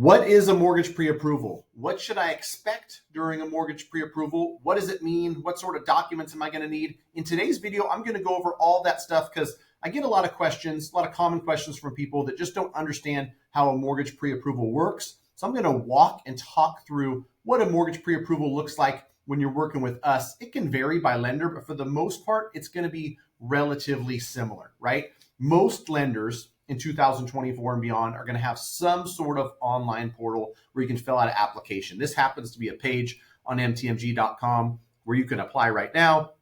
What is a mortgage pre-approval? What should I expect during a mortgage pre-approval? What does it mean? What sort of documents am I going to need? In today's video, I'm going to go over all that stuff because I get a lot of questions, a lot of common questions from people that just don't understand how a mortgage pre-approval works. So I'm going to walk and talk through what a mortgage pre-approval looks like when you're working with us. It can vary by lender, but for the most part, it's going to be relatively similar, right? Most lenders in 2024 and beyond are going to have some sort of online portal where you can fill out an application. This happens to be a page on mtmg.com where you can apply right now.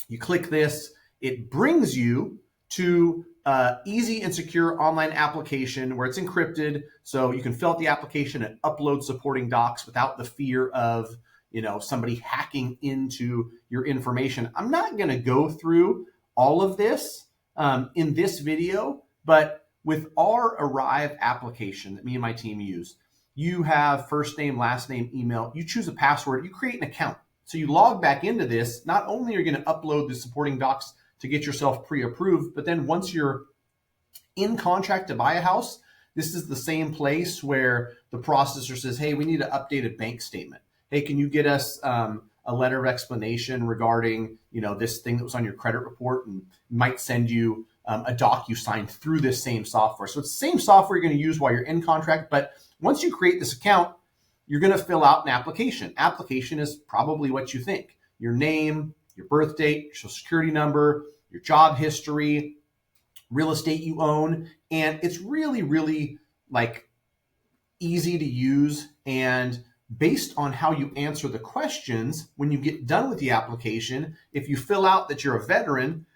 You click this, it brings you to easy and secure online application where it's encrypted, so you can fill out the application and upload supporting docs without the fear of somebody hacking into your information. I'm not going to go through all of this in this video, but with our Arrive application that me and my team use, you have first name, last name, email, you choose a password, you create an account. So you log back into this, not only are you going to upload the supporting docs to get yourself pre-approved, but then once you're in contract to buy a house, this is the same place where the processor says, hey, we need an updated bank statement. Hey, can you get us a letter of explanation regarding this thing that was on your credit report, and might send you a doc you signed through this same software. So it's the same software you're going to use while you're in contract, but once you create this account, you're going to fill out an application. Application is probably what you think: your name, your birth date, your social security number, your job history, real estate you own, and it's really, really easy to use. And based on how you answer the questions, when you get done with the application, if you fill out that you're a veteran,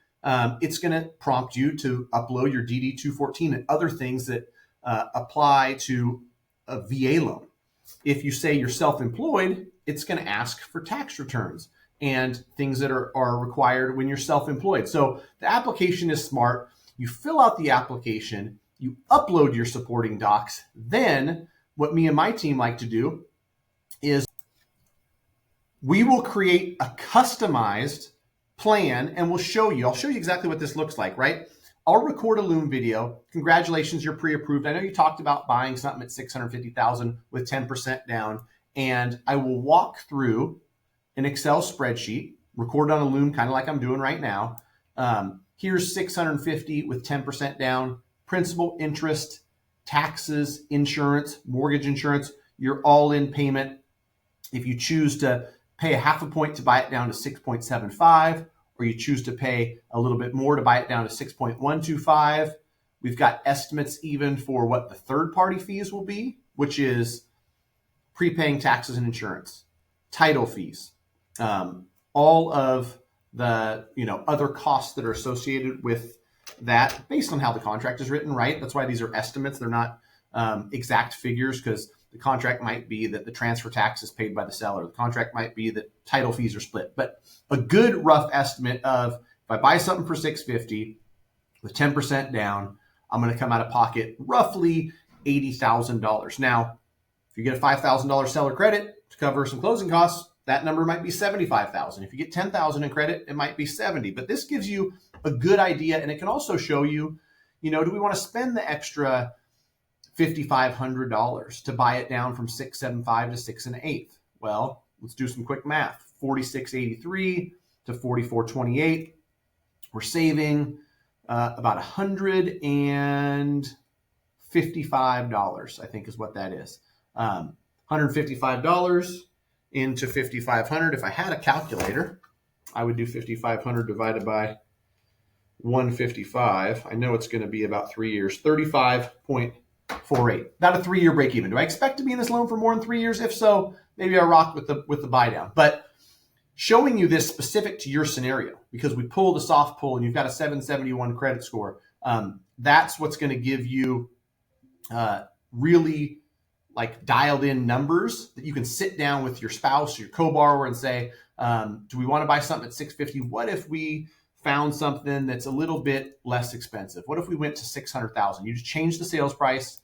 it's going to prompt you to upload your DD-214 and other things that apply to a VA loan. If you say you're self-employed, it's going to ask for tax returns and things that are required when you're self-employed. So the application is smart. You fill out the application, you upload your supporting docs. Then what me and my team like to do is we will create a customized plan, and I'll show you exactly what this looks like, right? I'll record a Loom video. Congratulations, you're pre-approved. I know you talked about buying something at $650,000 with 10% down, and I will walk through an Excel spreadsheet, record on a Loom, kind of like I'm doing right now. Here's $650 with 10% down, principal, interest, taxes, insurance, mortgage insurance, your all-in payment. If you choose to pay a half a point to buy it down to 6.75, or you choose to pay a little bit more to buy it down to 6.125. We've got estimates even for what the third-party fees will be, which is prepaying taxes and insurance, title fees, all of the other costs that are associated with that based on how the contract is written, right? That's why these are estimates. They're not exact figures, because the contract might be that the transfer tax is paid by the seller. The contract might be that title fees are split. But a good rough estimate of, if I buy something for $650 with 10% down, I'm going to come out of pocket roughly $80,000. Now, if you get a $5,000 seller credit to cover some closing costs, that number might be $75,000. If you get $10,000 in credit, it might be $70,000. But this gives you a good idea, and it can also show you, do we want to spend the extra $5,500 to buy it down from 6.75 to 6 1/8? Well, let's do some quick math. 46.83 to 44.28. We're saving about $155, I think is what that is. $155 into 5,500. If I had a calculator, I would do 5,500 divided by 155. I know it's going to be about 3 years. 35.48. About a 3-year break even. Do I expect to be in this loan for more than 3 years? If so, maybe I rock with the buy down. But showing you this specific to your scenario, because we pulled a soft pull and you've got a 771 credit score, that's what's going to give you really dialed in numbers that you can sit down with your spouse or your co-borrower and say, do we want to buy something at $650? What if we found something that's a little bit less expensive? What if we went to $600,000? You just change the sales price,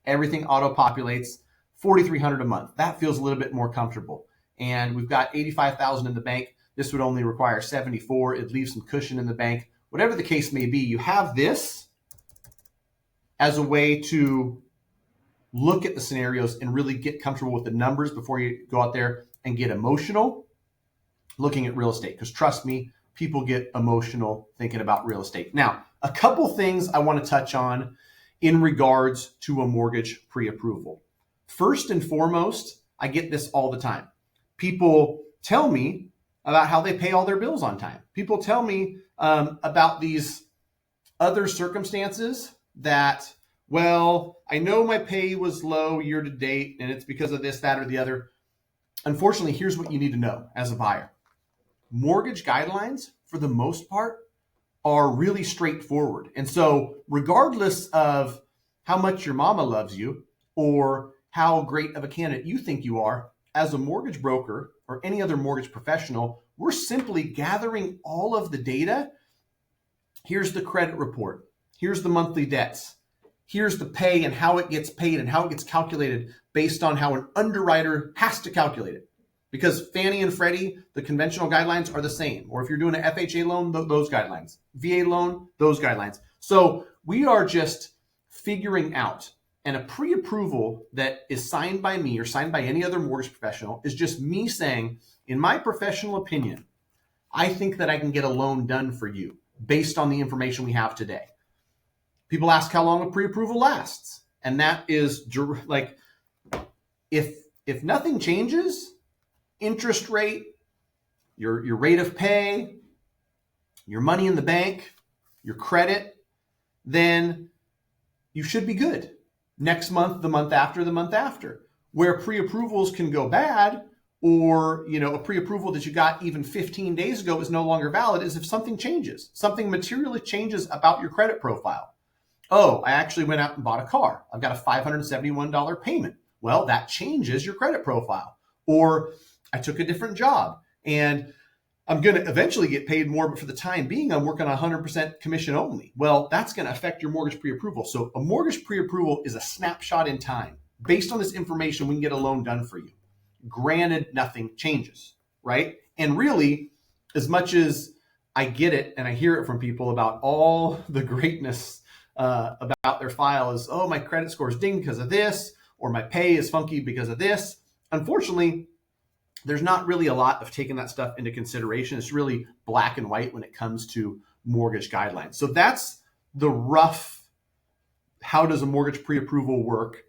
everything auto-populates, $4,300 a month. That feels a little bit more comfortable. And we've got $85,000 in the bank. This would only require $74,000. It leaves some cushion in the bank. Whatever the case may be, you have this as a way to look at the scenarios and really get comfortable with the numbers before you go out there and get emotional looking at real estate. Because trust me, people get emotional thinking about real estate. Now, a couple things I want to touch on in regards to a mortgage pre-approval. First and foremost, I get this all the time. People tell me about how they pay all their bills on time. People tell me about these other circumstances that, well, I know my pay was low year to date and it's because of this, that, or the other. Unfortunately, here's what you need to know as a buyer. Mortgage guidelines, for the most part, are really straightforward. And so regardless of how much your mama loves you or how great of a candidate you think you are, as a mortgage broker or any other mortgage professional, we're simply gathering all of the data. Here's the credit report. Here's the monthly debts. Here's the pay and how it gets paid and how it gets calculated based on how an underwriter has to calculate it. Because Fannie and Freddie, the conventional guidelines are the same. Or if you're doing an FHA loan, those guidelines. VA loan, those guidelines. So we are just figuring out, and a pre-approval that is signed by me or signed by any other mortgage professional is just me saying, in my professional opinion, I think that I can get a loan done for you based on the information we have today. People ask how long a pre-approval lasts. And that is like, if nothing changes, interest rate, your rate of pay, your money in the bank, your credit, then you should be good. Next month, the month after, the month after. Where pre-approvals can go bad, or a pre-approval that you got even 15 days ago is no longer valid, is if something changes. Something materially changes about your credit profile. Oh, I actually went out and bought a car. I've got a $571 payment. Well, that changes your credit profile. Or I took a different job and I'm going to eventually get paid more, but for the time being, I'm working on 100% commission only. Well, that's going to affect your mortgage pre-approval. So a mortgage pre-approval is a snapshot in time. Based on this information, we can get a loan done for you. Granted, nothing changes, right? And really, as much as I get it and I hear it from people about all the greatness about their file is, oh, my credit score is dinged because of this, or my pay is funky because of this. Unfortunately, there's not really a lot of taking that stuff into consideration. It's really black and white when it comes to mortgage guidelines. So that's the rough, how does a mortgage pre-approval work?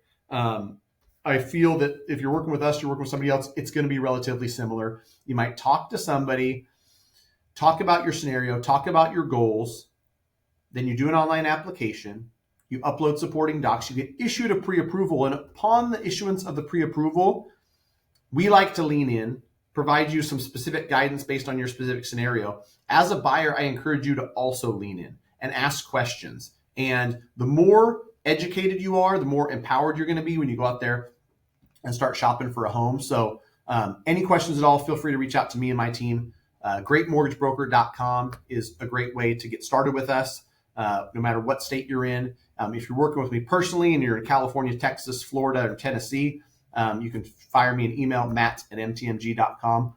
I feel that if you're working with us, you're working with somebody else, it's going to be relatively similar. You might talk to somebody, talk about your scenario, talk about your goals. Then you do an online application. You upload supporting docs. You get issued a pre-approval. And upon the issuance of the pre-approval, we like to lean in, provide you some specific guidance based on your specific scenario. As a buyer, I encourage you to also lean in and ask questions. And the more educated you are, the more empowered you're going to be when you go out there and start shopping for a home. So any questions at all, feel free to reach out to me and my team. Greatmortgagebroker.com is a great way to get started with us, no matter what state you're in. If you're working with me personally and you're in California, Texas, Florida, or Tennessee, you can fire me an email, matt@mtmg.com.